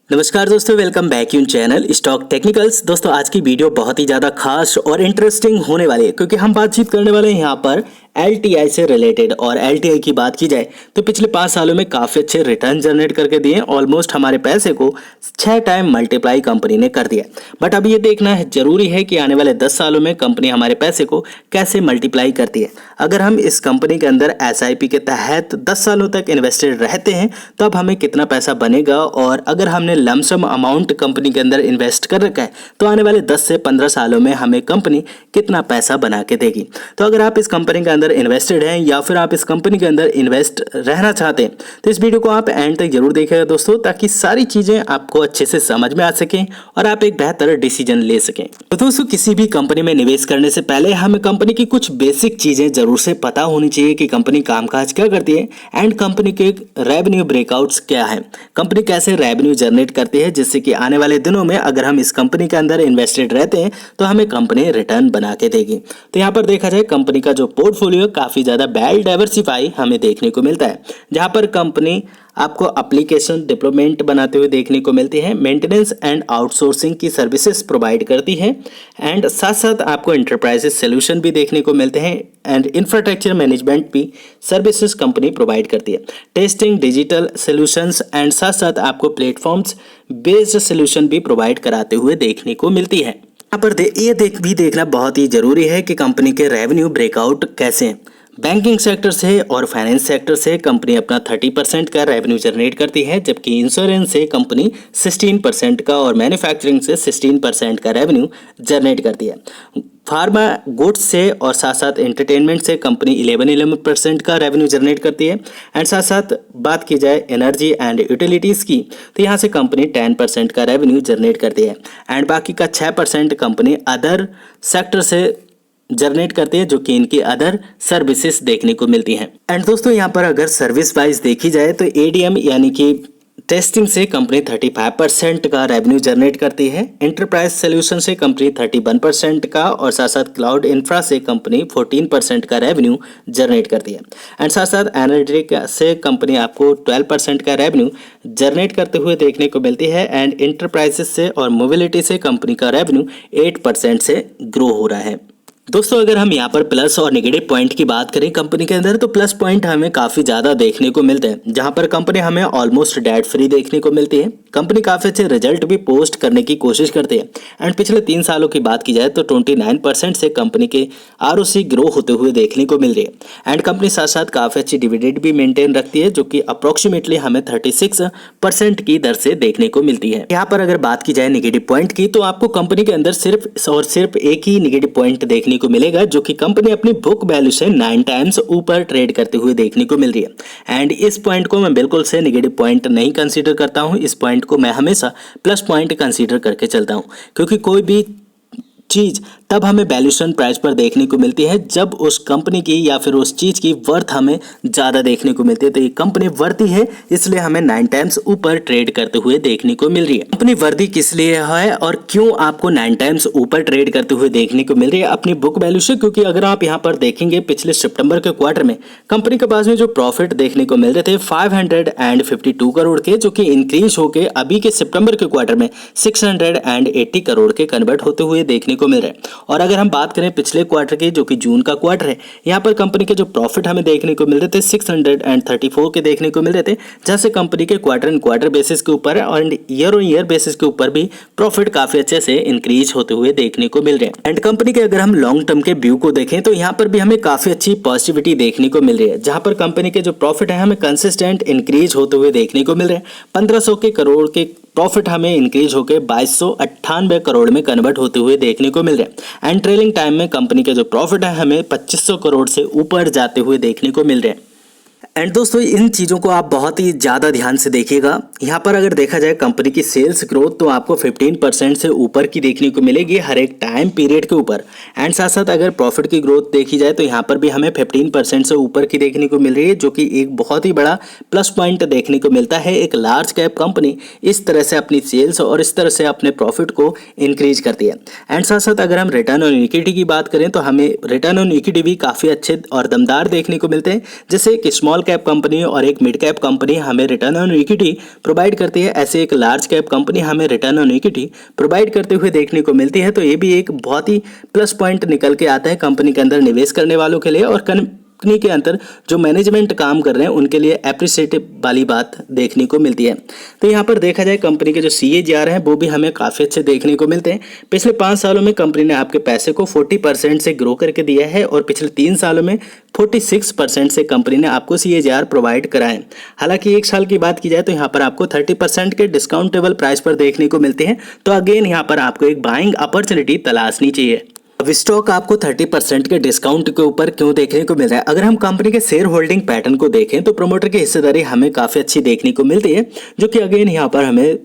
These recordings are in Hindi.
नमस्कार दोस्तों, welcome back in channel stock technicals. दोस्तों आज की वीडियो बहुत ही ज़्यादा खास और इंटरेस्टिंग होने वाली है क्योंकि हम बातचीत करने वाले हैं यहाँ पर LTI से रिलेटेड। और LTI की बात की जाए तो पिछले 5 सालों में काफ़ी अच्छे रिटर्न जनरेट करके दिए। ऑलमोस्ट हमारे पैसे को 6 टाइम मल्टीप्लाई कंपनी ने कर दिया। बट अब ये देखना है जरूरी है कि आने वाले 10 सालों में कंपनी हमारे पैसे को कैसे मल्टीप्लाई करती है। अगर हम इस कंपनी के अंदर SIP के तहत 10 सालों तक इन्वेस्टेड रहते हैं तो अब हमें कितना पैसा बनेगा, और अगर हमने लमसम अमाउंट कंपनी के अंदर इन्वेस्ट कर रखा है तो आने वाले 10 से 15 सालों में हमें कंपनी कितना पैसा बना के देगी। तो अगर आप इस कंपनी के अंदर इन्वेस्टेड हैं या फिर आप इस कंपनी के अंदर इन्वेस्ट रहना चाहते हैं तो इस वीडियो को आप एंड तक जरूर देखिएगा दोस्तों, ताकि सारी चीजें आपको अच्छे से समझ में आ सकें और आप एक बेहतर डिसीजन ले सकें। तो दोस्तों किसी भी कंपनी में निवेश करने से पहले हमें कंपनी की कुछ बेसिक चीजें जरूर से पता होनी चाहिए कि कंपनी कामकाज क्या करती है एंड कंपनी के रेवेन्यू ब्रेकआउट्स क्या है, कंपनी कैसे रेवेन्यू जनरेट करती है, जिससे कि आने वाले दिनों में अगर हम इस कंपनी के अंदर इन्वेस्टेड रहते हैं तो हमें कंपनी रिटर्न बना के देगी। तो यहाँ पर देखा जाए कंपनी का जो पोर्टफोलियो काफी ज्यादा वेल डाइवर्सिफाई हमें देखने को मिलता है, जहाँ पर कंपनी आपको एप्लीकेशन डेवलपमेंट बनाते हुए देखने को मिलती है, मेंटेनेंस एंड आउटसोर्सिंग की सर्विसेज प्रोवाइड करती है एंड साथ साथ आपको एंटरप्राइजेस सॉल्यूशन भी देखने को मिलते हैं एंड इंफ्रास्ट्रक्चर मैनेजमेंट भी सर्विसेज कंपनी प्रोवाइड करती है, टेस्टिंग, डिजिटल सॉल्यूशंस एंड साथ साथ आपको प्लेटफॉर्म्स बेस्ड सॉल्यूशन भी प्रोवाइड कराते हुए देखने को मिलती है। यहाँ पर ये देखना बहुत ही जरूरी है कि कंपनी के रेवेन्यू ब्रेकआउट कैसे हैं। बैंकिंग सेक्टर से और फाइनेंस सेक्टर से कंपनी अपना 30% का रेवेन्यू जनरेट करती है, जबकि इंश्योरेंस से कंपनी 16% का और मैन्युफैक्चरिंग से 16% का रेवेन्यू जनरेट करती है। फार्मा गुड्स से और साथ साथ एंटरटेनमेंट से कंपनी 11% का रेवेन्यू जनरेट करती है एंड साथ साथ बात की जाए एनर्जी एंड यूटिलिटीज़ की तो यहाँ से कंपनी 10% का रेवेन्यू जनरेट करती है एंड बाकी का 6% कंपनी अदर सेक्टर से जनरेट करते हैं, जो कि इनकी अदर सर्विसेज देखने को मिलती हैं। एंड दोस्तों यहाँ पर अगर सर्विस वाइज देखी जाए तो ADM यानी कि टेस्टिंग से कंपनी 35% का रेवेन्यू जनरेट करती है, एंटरप्राइज सॉल्यूशन से कंपनी 31% का और साथ साथ क्लाउड इंफ्रा से कंपनी 14% का रेवेन्यू जनरेट करती है एंड साथ साथ एनर्जी से कंपनी आपको 12% का रेवेन्यू जनरेट करते हुए देखने को मिलती है एंड इंटरप्राइजेस से और मोबिलिटी से कंपनी का रेवेन्यू 8% से ग्रो हो रहा है। दोस्तों अगर हम यहाँ पर प्लस और नेगेटिव पॉइंट की बात करें कंपनी के अंदर तो प्लस पॉइंट हमें काफ़ी ज़्यादा देखने को मिलते हैं, जहाँ पर कंपनी हमें ऑलमोस्ट डेट फ्री देखने को मिलती है। कंपनी काफ़ी अच्छे रिजल्ट भी पोस्ट करने की कोशिश करती है एंड पिछले 3 सालों की बात की जाए तो 29% से कंपनी के ROC ग्रो होते हुए देखने को मिल रही है एंड कंपनी साथ साथ काफ़ी अच्छी डिविडेंड भी मेंटेन रखती है, जो कि अप्रोक्सीमेटली हमें 36% की दर से देखने को मिलती है। यहाँ पर अगर बात की जाए नेगेटिव पॉइंट की तो आपको कंपनी के अंदर सिर्फ और सिर्फ एक ही नेगेटिव पॉइंट देखने को मिलेगा, जो कि कंपनी अपनी बुक वैल्यू से 9 टाइम्स ऊपर ट्रेड करते हुए देखने को मिल रही है एंड इस पॉइंट को मैं बिल्कुल से नेगेटिव पॉइंट नहीं कंसीडर करता हूं। इस पॉइंट को मैं हमेशा प्लस पॉइंट कंसीडर करके चलता हूं, क्योंकि कोई भी चीज़ तब हमें वैल्यूएशन प्राइस पर देखने को मिलती है जब उस कंपनी की या फिर उस चीज़ की वर्थ हमें ज़्यादा देखने को मिलती है। तो ये कंपनी वर्दी है, इसलिए हमें 9 टाइम्स ऊपर ट्रेड करते हुए देखने को मिल रही है। कंपनी वर्दी किस लिए है और क्यों आपको 9 टाइम्स ऊपर ट्रेड करते हुए देखने को मिल रही है अपनी बुक वैल्यू से, क्योंकि अगर आप यहाँ पर देखेंगे पिछले सितंबर के क्वार्टर में कंपनी के पास में जो प्रॉफिट देखने को मिल रहे थे 552 करोड़ के, जो कि इंक्रीज होकर अभी के सितंबर के क्वार्टर में 680 करोड़ के कन्वर्ट होते हुए देखने को मिल रहे हैं। और अगर हम बात करें पिछले क्वार्टर की, जो कि जून का क्वार्टर है, यहाँ पर कंपनी के जो प्रॉफिट हमें देखने को मिल रहे थे 634 के देखने को मिल रहे थे, जहाँ से कंपनी के क्वार्टर एंड क्वार्टर बेसिस के ऊपर और ईयर ऑन ईयर बेसिस के ऊपर भी प्रॉफिट काफी अच्छे से इंक्रीज होते हुए देखने को मिल रहे हैं। एंड कंपनी के अगर हम लॉन्ग टर्म के व्यू को देखें तो यहाँ पर भी हमें काफी अच्छी पॉजिटिविटी देखने को मिल रही है, जहाँ पर कंपनी के जो प्रॉफिट है हमें कंसिस्टेंट इंक्रीज होते हुए देखने को मिल रहे हैं। 1500 के करोड़ के प्रॉफिट हमें इंक्रीज होकर 2298 करोड़ में कन्वर्ट होते हुए देखने को मिल रहे हैं एंड ट्रेलिंग टाइम में कंपनी के जो प्रॉफिट है हमें 2500 करोड़ से ऊपर जाते हुए देखने को मिल रहे हैं। एंड दोस्तों इन चीज़ों को आप बहुत ही ज़्यादा ध्यान से देखिएगा। यहाँ पर अगर देखा जाए कंपनी की सेल्स ग्रोथ तो आपको 15% से ऊपर की देखने को मिलेगी हर एक टाइम पीरियड के ऊपर एंड साथ साथ अगर प्रॉफिट की ग्रोथ देखी जाए तो यहाँ पर भी हमें 15% से ऊपर की देखने को मिल रही है, जो कि एक बहुत ही बड़ा प्लस पॉइंट देखने को मिलता है। एक लार्ज कैप कंपनी इस तरह से अपनी सेल्स और इस तरह से अपने प्रॉफिट को इंक्रीज करती है। एंड साथ साथ अगर हम रिटर्न ऑन इक्विटी की बात करें तो हमें रिटर्न ऑन इक्विटी भी काफ़ी अच्छे और दमदार देखने को मिलते हैं, जैसे एक स्मॉल कैप कंपनी और एक मिड कैप कंपनी हमें रिटर्न ऑन इक्विटी प्रोवाइड करती है, ऐसे एक लार्ज कैप कंपनी हमें रिटर्न ऑन इक्विटी प्रोवाइड करते हुए देखने को मिलती है। तो ये भी एक बहुत ही प्लस पॉइंट निकल के आता है कंपनी के अंदर निवेश करने वालों के लिए, और कंपनी के अंदर जो मैनेजमेंट काम कर रहे हैं उनके लिए अप्रिशिएटिव वाली बात देखने को मिलती है। तो यहाँ पर देखा जाए कंपनी के जो CAGR हैं वो भी हमें काफ़ी अच्छे देखने को मिलते हैं। पिछले 5 सालों में कंपनी ने आपके पैसे को 40% से ग्रो करके दिया है, और पिछले 3 सालों में 46% से कंपनी ने आपको CAGR प्रोवाइड कराए। हालांकि 1 साल की बात की जाए तो यहाँ पर आपको 30% के डिस्काउंटेबल प्राइस पर देखने को मिलते हैं। तो अगेन यहाँ पर आपको एक बाइंग अपॉर्चुनिटी तलाशनी चाहिए। अब स्टॉक आपको 30% के डिस्काउंट के ऊपर क्यों देखने को मिल रहा है? अगर हम कंपनी के शेयर होल्डिंग पैटर्न को देखें तो प्रमोटर की हिस्सेदारी हमें काफ़ी अच्छी देखने को मिलती है, जो कि अगेन यहाँ पर हमें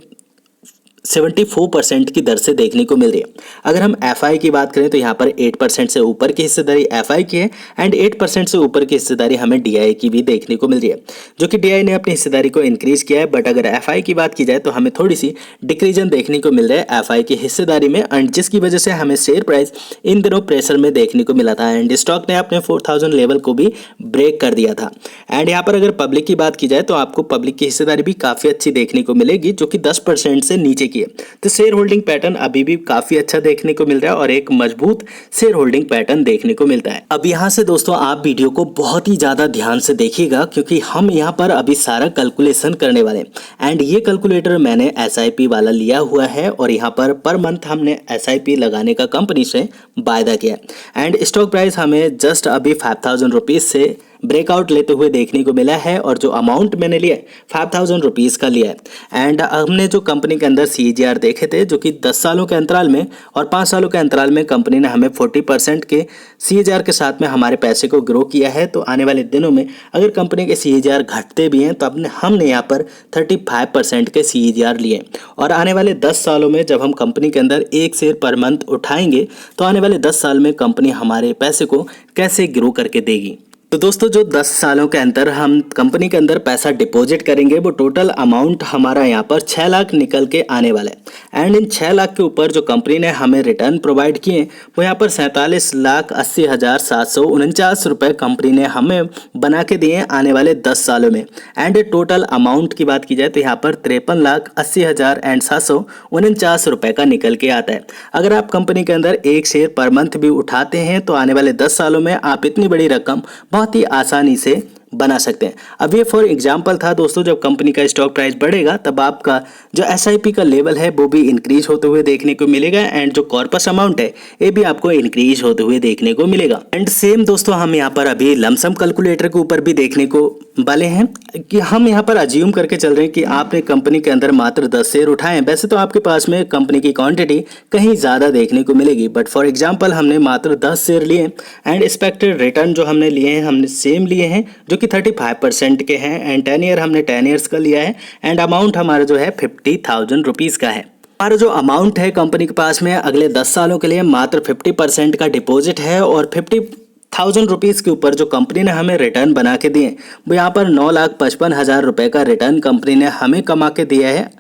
74% की दर से देखने को मिल रही है। अगर हम FI की बात करें तो यहाँ पर 8% से ऊपर की हिस्सेदारी FI की है, एंड 8% से ऊपर की हिस्सेदारी हमें DI की भी देखने को मिल रही है, जो कि DI ने अपनी हिस्सेदारी को इंक्रीज किया है। बट अगर FI की बात की जाए तो हमें थोड़ी सी डिक्रीजन देखने को मिल रहा है FI की हिस्सेदारी में, एंड जिसकी वजह से हमें शेयर प्राइस इन दिनों प्रेशर में देखने को मिला था, एंड स्टॉक ने अपने 4000 लेवल को भी ब्रेक कर दिया था। एंड यहाँ पर अगर पब्लिक की बात की जाए तो आपको पब्लिक की हिस्सेदारी भी काफ़ी अच्छी देखने को मिलेगी, जो कि 10% से नीचे की है। तो शेयर होल्डिंग पैटर्न अभी भी काफी अच्छा देखने को मिल रहा है और एक मजबूत शेयर होल्डिंग पैटर्न देखने को मिलता है। अब यहाँ से दोस्तों आप वीडियो को बहुत ही ज्यादा ध्यान से देखिएगा, क्योंकि हम यहाँ पर अभी सारा कैलकुलेशन करने वाले हैं। एंड ये कैलकुलेटर मैंने SIP वाला लिया हुआ है, और यहाँ पर मंथ हमने SIP लगाने का कंपनी से वायदा किया है। एंड स्टॉक प्राइस हमें जस्ट अभी 5000 रुपीज से ब्रेकआउट लेते हुए देखने को मिला है, और जो अमाउंट मैंने लिया है 5000 रुपीज़ का लिया है। एंड हमने जो कंपनी के अंदर CAGR देखे थे, जो कि 10 सालों के अंतराल में और 5 सालों के अंतराल में कंपनी ने हमें 40% के CAGR के साथ में हमारे पैसे को ग्रो किया है। तो आने वाले दिनों में अगर कंपनी के CAGR घटते भी हैं तो हमने यहाँ पर 35% के CAGR लिए, और आने वाले 10 सालों में जब हम कंपनी के अंदर 1 शेयर पर मंथ उठाएंगे तो आने वाले 10 साल में कंपनी हमारे पैसे को कैसे ग्रो करके देगी। तो दोस्तों जो 10 सालों के अंदर हम कंपनी के अंदर पैसा डिपॉजिट करेंगे वो टोटल अमाउंट हमारा यहाँ पर 6 लाख निकल के आने वाला है। एंड इन 6 लाख के ऊपर जो कंपनी ने हमें रिटर्न प्रोवाइड किए वो यहाँ पर 47,80,749 रुपये कंपनी ने हमें बना के दिए आने वाले 10 सालों में। एंड टोटल अमाउंट की बात की जाए तो यहाँ पर 53,80,749 रुपये का निकल के आता है। अगर आप कंपनी के अंदर 1 शेयर पर मंथ भी उठाते हैं तो आने वाले 10 सालों में आप इतनी बड़ी रकम बहुत ही आसानी से बना सकते हैं। अब ये फॉर एग्जांपल था दोस्तों, जब कंपनी का स्टॉक प्राइस बढ़ेगा तब आपका जो SIP का लेवल है वो भी इंक्रीज होते हुए देखने को मिलेगा, एंड जो कॉर्पस अमाउंट है ये भी आपको इंक्रीज होते हुए देखने को मिलेगा। एंड सेम दोस्तों हम यहाँ पर अभी लमसम कैलकुलेटर के ऊपर भी देखने को वाले हैं कि हम यहाँ पर अज्यूम करके चल रहे हैं कि आपने कंपनी के अंदर मात्र 10 शेयर उठाए हैं। वैसे तो आपके पास में कंपनी की क्वांटिटी कहीं ज़्यादा देखने को मिलेगी, बट फॉर एग्जांपल हमने मात्र 10 शेयर लिए एंड एक्सपेक्टेड रिटर्न जो हमने लिए हैं हमने सेम लिए हैं, जो कि 35% के हैं। एंड 10 ईयर हमने 10 ईयर्स का लिया है, एंड अमाउंट हमारा जो है 50,000 रुपीज़ का है। हमारा जो अमाउंट है कंपनी के पास में अगले 10 सालों के लिए मात्र 50% का डिपॉजिट है, और 50,000 रुपीज़ के ऊपर जो कंपनी ने हमें रिटर्न बना के दिए वो यहाँ पर 9,55,000 रुपये का रिटर्न कंपनी ने हमें कमा के दिया है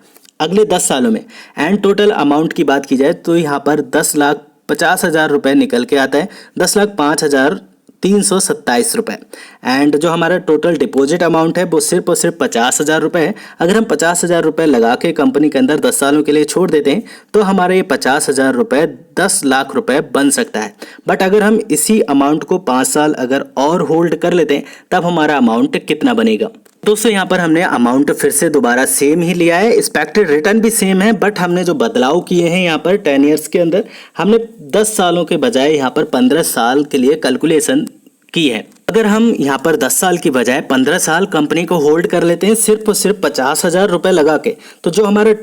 अगले 10 सालों में। एंड टोटल अमाउंट की बात की जाए तो यहाँ पर 10,50,000 रुपये निकल के आता है, 10,05,327 रुपये। एंड जो हमारा टोटल डिपॉजिट अमाउंट है वो सिर्फ और सिर्फ 50,000 रुपये है। अगर हम 50,000 रुपये लगा के कंपनी के अंदर 10 सालों के लिए छोड़ देते हैं तो हमारे ये 50,000 रुपये 10 लाख रुपए बन सकता है। बट अगर हम इसी अमाउंट को 5 साल अगर और होल्ड कर लेते हैं तब हमारा अमाउंट कितना बनेगा। दोस्तों यहाँ पर हमने अमाउंट फिर से दोबारा सेम ही लिया है, एक्सपेक्टेड रिटर्न भी सेम है, बट हमने जो बदलाव किए हैं यहाँ पर 10 ईयर्स के अंदर हमने 10 सालों के बजाय यहाँ पर 15 साल के लिए कैलकुलेशन की है। अगर हम यहाँ पर 10 साल की बजाय 15 साल कंपनी को होल्ड कर लेते हैं सिर्फ और सिर्फ 50,000 रुपये लगा के, तो जो हमारा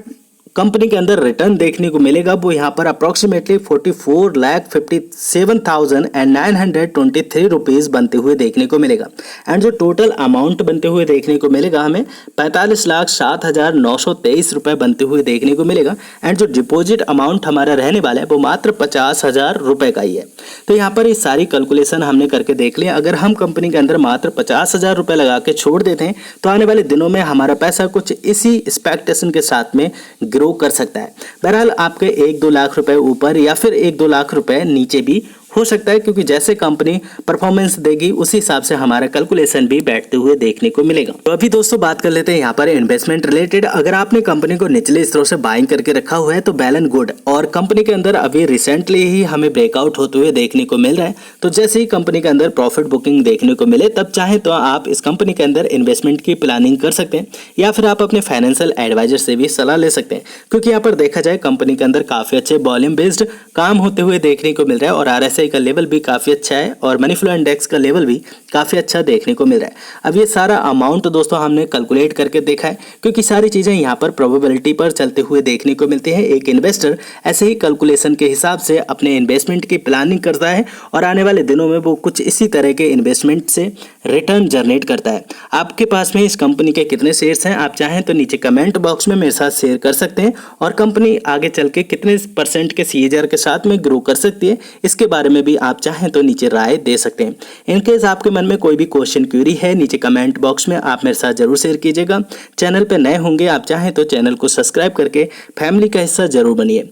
कंपनी के अंदर रिटर्न देखने को मिलेगा वो यहाँ पर अप्रॉक्सीमेटली 44,57,923 रुपीज़ बनते हुए देखने को मिलेगा। एंड जो टोटल अमाउंट बनते हुए देखने को मिलेगा हमें 45,07,923 रुपये बनते हुए देखने को मिलेगा। एंड जो डिपॉजिट अमाउंट हमारा रहने वाला है वो मात्र 50,000 रुपये का ही है। तो यहाँ पर ये सारी कैलकुलेशन हमने करके देख लिया। अगर हम कंपनी के अंदर मात्र 50,000 रुपये लगा के छोड़ देते हैं तो आने वाले दिनों में हमारा पैसा कुछ इसी एक्सपेक्टेशन के साथ में ग्रो कर सकता है। बहरहाल आपके 1-2 लाख रुपए ऊपर या फिर 1-2 लाख रुपए नीचे भी हो सकता है, क्योंकि जैसे कंपनी परफॉर्मेंस देगी उसी हिसाब से हमारा कैलकुलेशन भी बैठते हुए देखने को मिलेगा। तो अभी दोस्तों बात कर लेते हैं यहाँ पर इन्वेस्टमेंट रिलेटेड। अगर आपने कंपनी को निचले स्तरों से बाइंग करके रखा हुआ है तो वेल एंड गुड, और कंपनी के अंदर अभी रिसेंटली ही हमें ब्रेकआउट होते हुए देखने को मिल रहा है, तो जैसे ही कंपनी के अंदर प्रॉफिट बुकिंग देखने को मिले तब चाहे तो आप इस कंपनी के अंदर इन्वेस्टमेंट की प्लानिंग कर सकते हैं, या फिर आप अपने फाइनेंशियल एडवाइजर से भी सलाह ले सकते हैं। क्योंकि यहाँ पर देखा जाए कंपनी के अंदर काफी अच्छे वॉल्यूम बेस्ड काम होते हुए देखने को मिल रहा है, और RSI का लेवल भी काफी अच्छा है, और मनी फ्लो इंडेक्स का लेवल भी काफी अच्छा देखने को मिल रहा है। अब ये सारा अमाउंट दोस्तों हमने कैलकुलेट करके देखा है, क्योंकि सारी चीजें यहाँ पर प्रोबेबिलिटी पर चलते हुए देखने को मिलती है। एक इन्वेस्टर ऐसे ही कैलकुलेशन के हिसाब से अपने इन्वेस्टमेंट की प्लानिंग करता है, और आने वाले दिनों में वो कुछ इसी तरह के इन्वेस्टमेंट से रिटर्न जनरेट करता है। आपके पास में इस कंपनी के कितने शेयर्स हैं, आप चाहें तो नीचे कमेंट बॉक्स में मेरे साथ शेयर कर सकते हैं, और कंपनी आगे चल के कितने % के CAGR के साथ में ग्रो कर सकती है इसके बारे में भी आप चाहें तो नीचे राय दे सकते हैं। इनकेस आपके मन में कोई भी क्वेश्चन क्यूरी है, नीचे कमेंट बॉक्स में आप मेरे साथ जरूर शेयर कीजिएगा। चैनल पर नए होंगे, आप चाहें तो चैनल को सब्सक्राइब करके फैमिली का हिस्सा जरूर बनिए।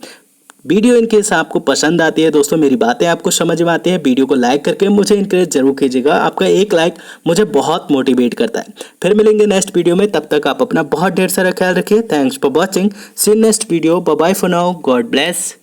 वीडियो इनकेस आपको पसंद आती है दोस्तों, मेरी बातें आपको समझ में आती है, वीडियो को लाइक करके मुझे इनकरेज जरूर कीजिएगा। आपका एक लाइक मुझे बहुत मोटिवेट करता है। फिर मिलेंगे नेक्स्ट वीडियो में, तब तक आप अपना बहुत ढेर सारा ख्याल रखिए। Thanks for watching, see next video, bye bye for now, god bless.